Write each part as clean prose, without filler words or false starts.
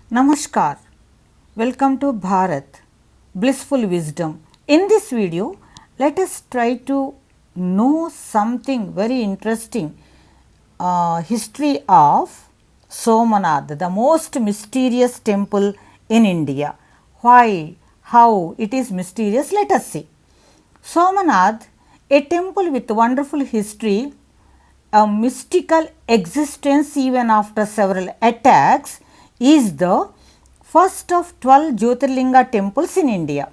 Namaskar, welcome to Bharat, Blissful Wisdom. In this video, let us try to know something very interesting, history of Somanath, the most mysterious temple in India. Why, how it is mysterious, let us see. Somanath, a temple with wonderful history, a mystical existence even after several attacks, is the first of 12 Jyotirlinga temples in India.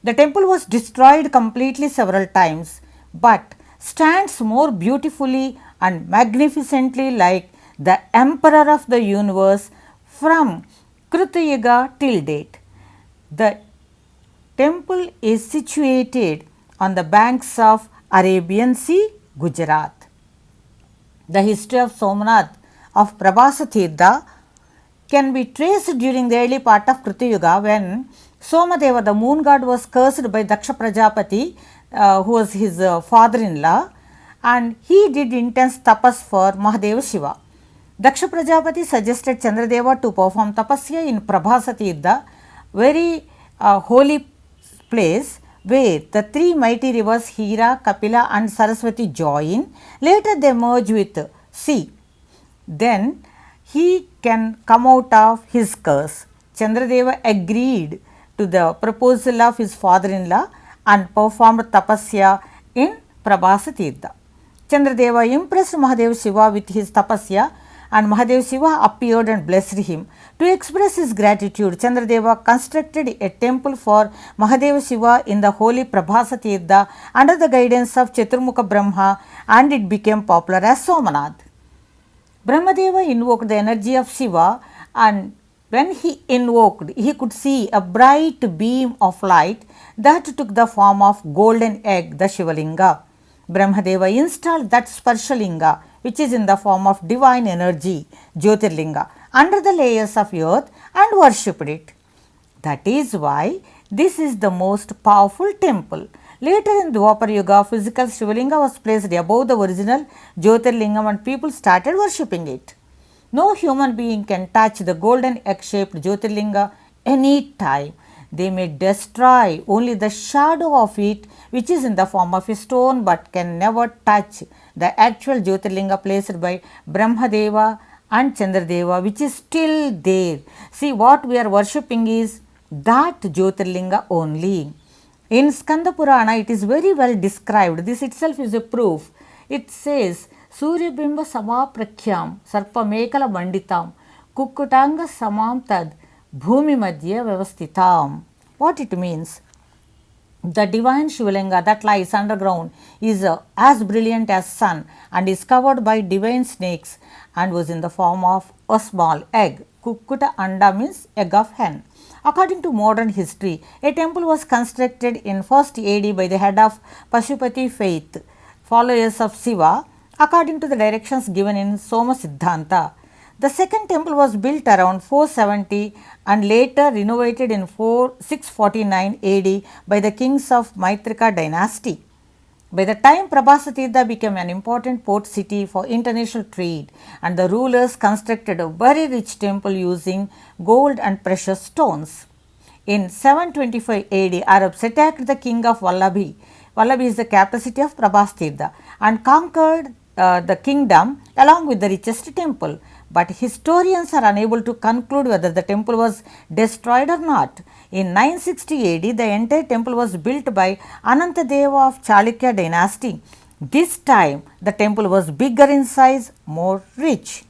The temple was destroyed completely several times, but stands more beautifully and magnificently like the emperor of the universe from Krita Yuga till date. The temple is situated on the banks of Arabian Sea, Gujarat. The history of Somanath of Prabhasa Tirtha can be traced during the early part of Krita Yuga when Somadeva, the moon god, was cursed by Daksha Prajapati, who was his father-in-law, and he did intense tapas for Mahadeva Shiva. Daksha Prajapati suggested Chandradeva to perform tapasya in Prabhasa Tirtha, very holy place where the three mighty rivers Hira, Kapila and Saraswati join. Later they merge with sea. Then he can come out of his curse. Chandradeva agreed to the proposal of his father-in-law and performed tapasya in Prabhasa Tirtha. Chandradeva impressed Mahadeva Shiva with his tapasya and Mahadeva Shiva appeared and blessed him. To express his gratitude, Chandradeva constructed a temple for Mahadeva Shiva in the holy Prabhasa Tirtha under the guidance of Chaturmukha Brahma, and it became popular as Somanath. Brahmadeva invoked the energy of Shiva, and when he invoked, he could see a bright beam of light that took the form of golden egg, the Shivalinga. Brahmadeva installed that Sparshalinga, which is in the form of divine energy, Jyotirlinga, under the layers of earth and worshipped it. That is why this is the most powerful temple. Later in Dwapar Yuga, physical Shivalinga was placed above the original Jyotirlingam and people started worshipping it. No human being can touch the golden egg-shaped Jyotirlinga any time. They may destroy only the shadow of it, which is in the form of a stone, but can never touch the actual Jyotirlinga placed by Brahmadeva and Chandradeva, which is still there. See, what we are worshipping is that Jyotirlinga only. In Skanda Purana, it is very well described. This itself is a proof. It says, Suryabimba Samaprakhyam Sarpamekala Banditam Kukkutanga Samam Tad Bhumi Madhya Vyavasthitam. What it means? The divine Shivalinga that lies underground is as brilliant as sun and is covered by divine snakes and was in the form of a small egg. Kukkuta Anda means egg of hen. According to modern history, a temple was constructed in 1st AD by the head of Pashupati faith, followers of Shiva, according to the directions given in Soma Siddhanta. The second temple was built around 470 and later renovated in 649 AD by the kings of Maitrika dynasty. By the time Prabhasa Tirtha became an important port city for international trade, and the rulers constructed a very rich temple using gold and precious stones. In 725 AD, Arabs attacked the king of Vallabhi. Vallabhi is the capital city of Prabhasa Tirtha, and conquered the kingdom along with the richest temple. But historians are unable to conclude whether the temple was destroyed or not. In 960 AD, the entire temple was built by Anantadeva of Chalukya dynasty. This time, the temple was bigger in size, more rich.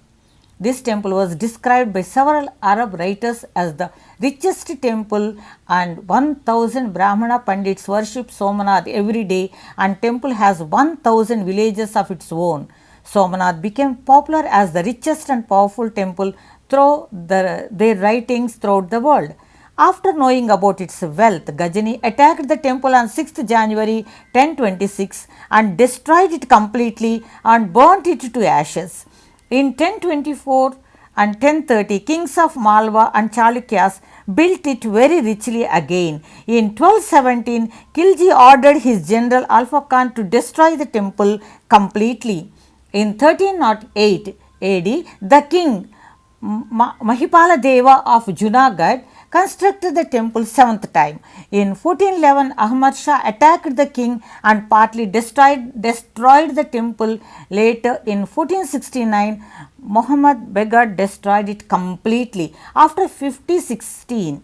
This temple was described by several Arab writers as the richest temple, and 1000 Brahmana Pandits worship Somanath every day, and temple has 1000 villages of its own. Somanath became popular as the richest and powerful temple through their writings throughout the world. After knowing about its wealth, Gajani attacked the temple on 6th January 1026 and destroyed it completely and burnt it to ashes. In 1024 and 1030, kings of Malwa and Chalukyas built it very richly again. In 1217, Khilji ordered his general Alpha Khan to destroy the temple completely. In 1308 AD, the king Mahipala Deva of Junagadh constructed the temple seventh time. In 1411, Ahmad Shah attacked the king and partly destroyed the temple. Later, in 1469, Muhammad Begad destroyed it completely. After 1560,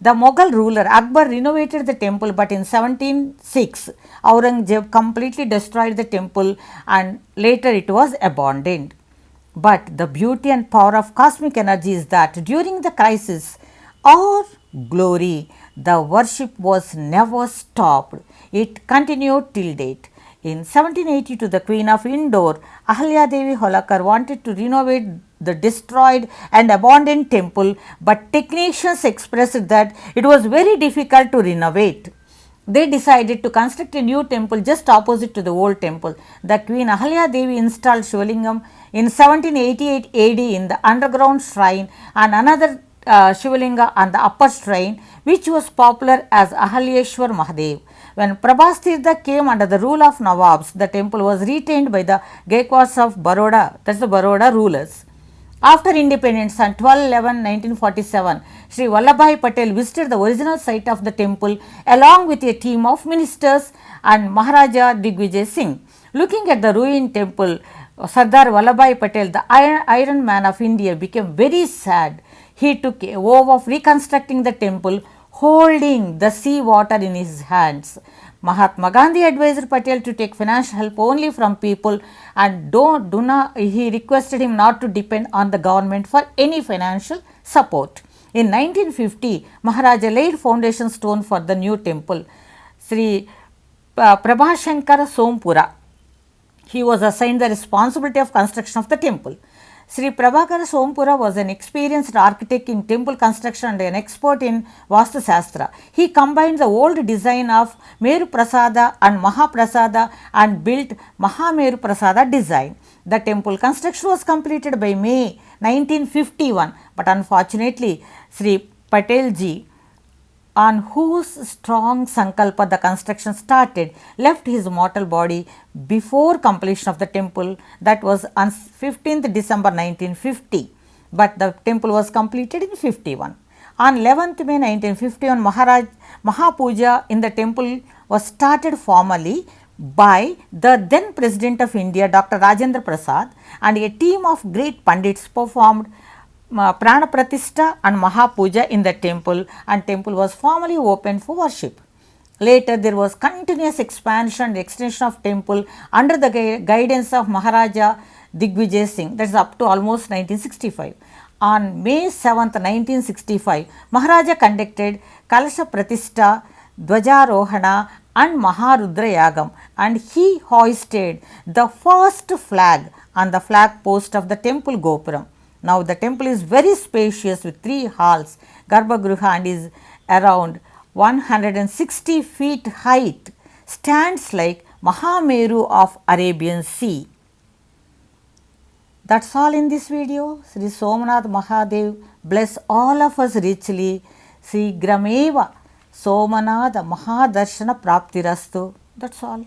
the Mughal ruler Akbar renovated the temple, but in 1706, Aurangzeb completely destroyed the temple and later it was abandoned. But the beauty and power of cosmic energy is that during the crisis or glory, the worship was never stopped. It continued till date. In 1782, the Queen of Indore, Ahalya Devi Holakar, wanted to renovate the destroyed and abandoned temple, but technicians expressed that it was very difficult to renovate. They decided to construct a new temple just opposite to the old temple. The Queen Ahalya Devi installed Shivalingam in 1788 AD in the underground shrine and another Shivalinga on the upper shrine, which was popular as Ahalyeshwar Mahadev. When Prabhas Tirtha came under the rule of Nawabs, the temple was retained by the Gaikwads of Baroda, that is the Baroda rulers. After independence on 12/11/1947, Sri Vallabhbhai Patel visited the original site of the temple along with a team of ministers and Maharaja Digvijay Singh. Looking at the ruined temple, Sardar Vallabhbhai Patel, the Iron Man of India, became very sad. He took a vow of reconstructing the temple, holding the sea water in his hands. Mahatma Gandhi advised Patel to take financial help only from people and he requested him not to depend on the government for any financial support. In 1950, Maharaja laid foundation stone for the new temple. Sri Prabhashankar Sompura, he was assigned the responsibility of construction of the temple. Sri Prabhakar Sompura was an experienced architect in temple construction and an expert in Vastu Shastra. He combined the old design of Meru Prasada and Maha Prasada and built Maha Meru Prasada design. The temple construction was completed by May 1951, but unfortunately, Sri Patel ji, on whose strong sankalpa the construction started, left his mortal body before completion of the temple, that was on 15th December 1950, but the temple was completed in 51. On 11th May 1951, Mahapuja in the temple was started formally by the then President of India, Dr. Rajendra Prasad, and a team of great Pandits performed Prana Pratishta and Mahapuja in the temple, and temple was formally opened for worship. Later, there was continuous expansion and extension of temple under the guidance of Maharaja Digvijay Singh, that is up to almost 1965. On May 7th, 1965, Maharaja conducted Kalasha Pratishta, Dwajarohana and Maharudra Yagam, and he hoisted the first flag on the flag post of the temple Gopuram. Now, the temple is very spacious with 3 halls, Garbhagruha, and is around 160 feet height, stands like Maha Meru of Arabian Sea. That's all in this video. Sri Somanath Mahadev bless all of us richly. Sri Grameva Somanath Mahadarshana Praptirastu. That's all.